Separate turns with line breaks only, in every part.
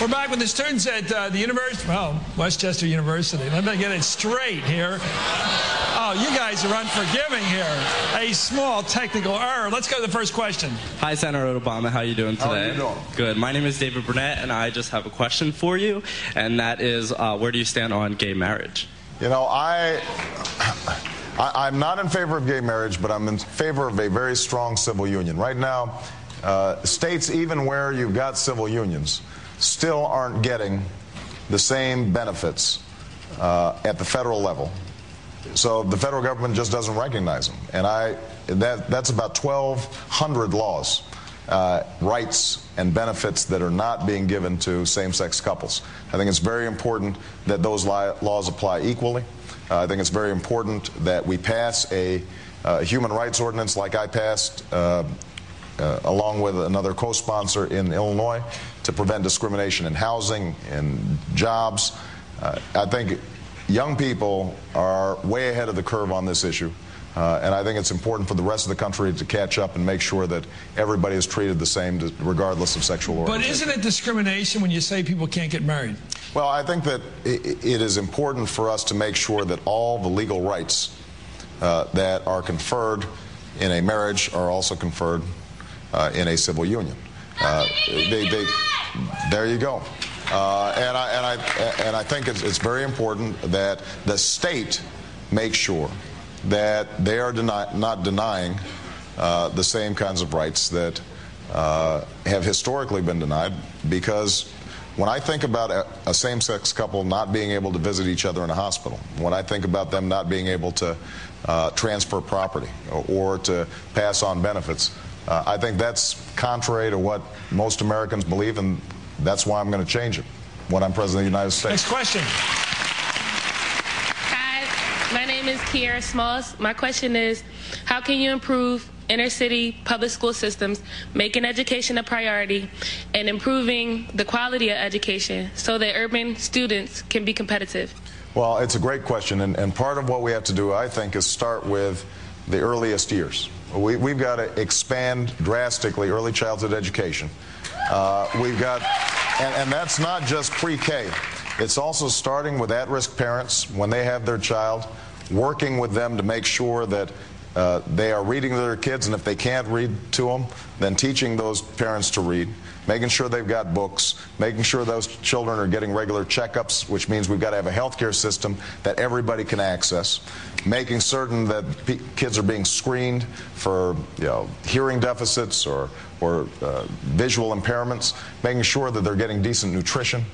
We're back with the students at the university, well, Westchester University. Let me get it straight here. Oh, you guys are unforgiving here. A small technical error. Let's go to the first question.
Hi, Senator Obama. How are you doing today?
How are you doing?
Good. My name is David Burnett, and I just have a question for you, and that is, where do you stand on gay marriage?
You know, I'm not in favor of gay marriage, but I'm in favor of a very strong civil union. Right now, states, even where you've got civil unions, still aren't getting the same benefits at the federal level. So the federal government just doesn't recognize them. And that's about 1,200 laws, rights and benefits that are not being given to same-sex couples. I think it's very important that those laws apply equally. I think it's very important that we pass a human rights ordinance like I passed along with another co-sponsor in Illinois to prevent discrimination in housing and jobs. I think young people are way ahead of the curve on this issue, and I think it's important for the rest of the country to catch up and make sure that everybody is treated the same regardless of sexual orientation.
But isn't it discrimination when you say people can't get married?
Well, I think that it is important for us to make sure that all the legal rights that are conferred in a marriage are also conferred in a civil union. There you go. And I think it's very important that the state make sure that they are not denying the same kinds of rights that have historically been denied, because when I think about a same-sex couple not being able to visit each other in a hospital, when I think about them not being able to transfer property or to pass on benefits, I think that's contrary to what most Americans believe, and that's why I'm going to change it when I'm President of the United States.
Next question.
Hi, my name is Kiara Smalls. My question is, how can you improve inner-city public school systems, making education a priority, and improving the quality of education so that urban students can be competitive?
Well, it's a great question, and part of what we have to do, I think, is start with the earliest years. We've got to expand drastically early childhood education. We've got, and that's not just pre-K. It's also starting with at-risk parents when they have their child, working with them to make sure that they are reading to their kids, and if they can't read to them, then teaching those parents to read, making sure they've got books, making sure those children are getting regular checkups, which means we've got to have a health care system that everybody can access, making certain that kids are being screened for hearing deficits or visual impairments, making sure that they're getting decent nutrition.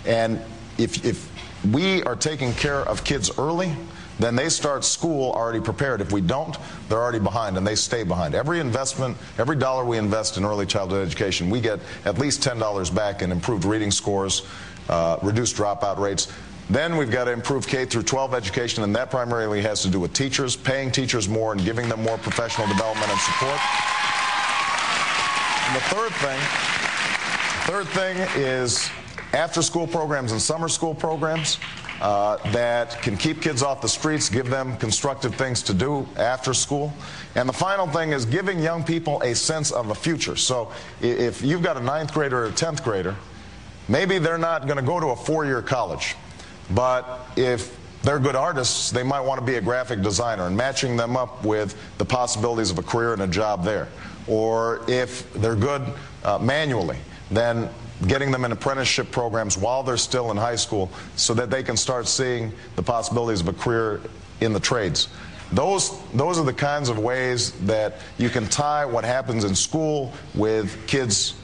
And if we are taking care of kids early, then they start school already prepared. If we don't, they're already behind, and they stay behind. Every investment, every dollar we invest in early childhood education, we get at least $10 back in improved reading scores, reduced dropout rates. Then we've got to improve K through 12 education, and that primarily has to do with teachers, paying teachers more and giving them more professional development and support. And the third thing is after-school programs and summer school programs that can keep kids off the streets, give them constructive things to do after school. And the final thing is giving young people a sense of a future. So if you've got a 9th grader or a 10th grader, maybe they're not going to go to a 4-year college. But if they're good artists, they might want to be a graphic designer, and matching them up with the possibilities of a career and a job there. Or if they're good manually, then getting them in apprenticeship programs while they're still in high school so that they can start seeing the possibilities of a career in the trades. Those are the kinds of ways that you can tie what happens in school with kids'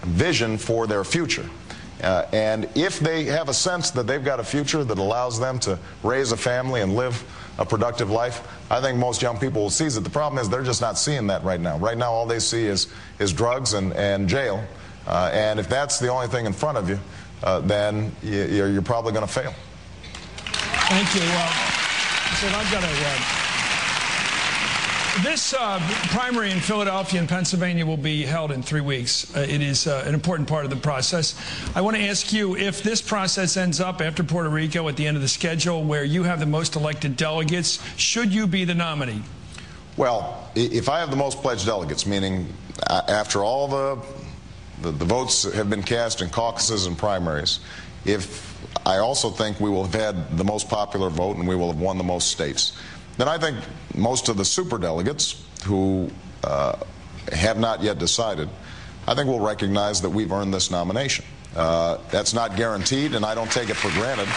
vision for their future. And if they have a sense that they've got a future that allows them to raise a family and live a productive life, I think most young people will seize it. The problem is they're just not seeing that right now. Right now all they see is drugs and jail. And if that's the only thing in front of you, then you're probably going to fail.
Thank you. So I've got this primary in Philadelphia and Pennsylvania will be held in 3 weeks. It is an important part of the process. I want to ask you, if this process ends up after Puerto Rico at the end of the schedule where you have the most elected delegates, should you be the nominee?
Well, if I have the most pledged delegates, meaning after all the the votes have been cast in caucuses and primaries, if I also think we will have had the most popular vote and we will have won the most states, then I think most of the superdelegates who have not yet decided, I think will recognize that we've earned this nomination. That's not guaranteed, and I don't take it for granted.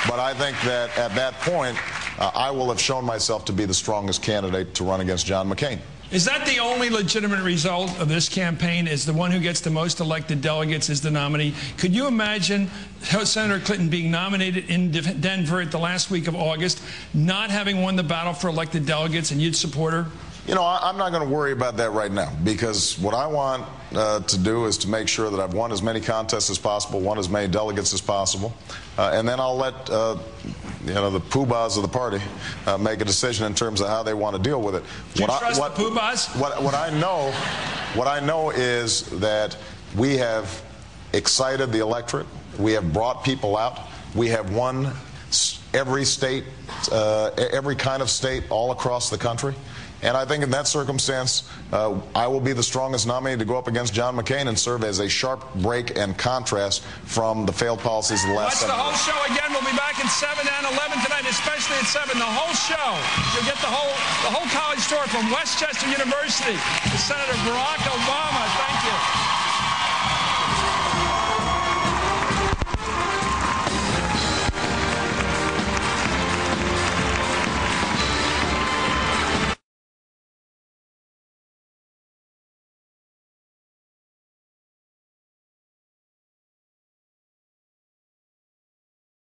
But I think that at that point, I will have shown myself to be the strongest candidate to run against John McCain.
Is that the only legitimate result of this campaign, is the one who gets the most elected delegates is the nominee? Could you imagine Senator Clinton being nominated in Denver at the last week of August, not having won the battle for elected delegates, and you'd support her?
You know, I'm not going to worry about that right now, because what I want to do is to make sure that I've won as many contests as possible, won as many delegates as possible, and then I'll let you know, the poobahs of the party make a decision in terms of how they want to deal with it.
Do you trust the poobahs?
What I know is that we have excited the electorate. We have brought people out. We have won every state, every kind of state all across the country. And I think in that circumstance, I will be the strongest nominee to go up against John McCain and serve as a sharp break and contrast from the failed policies of the last 7 years.
Watch the whole show again. We'll be back at 7 and 11 tonight, especially at 7. The whole show. You'll get the whole college tour from Westchester University to Senator Barack Obama.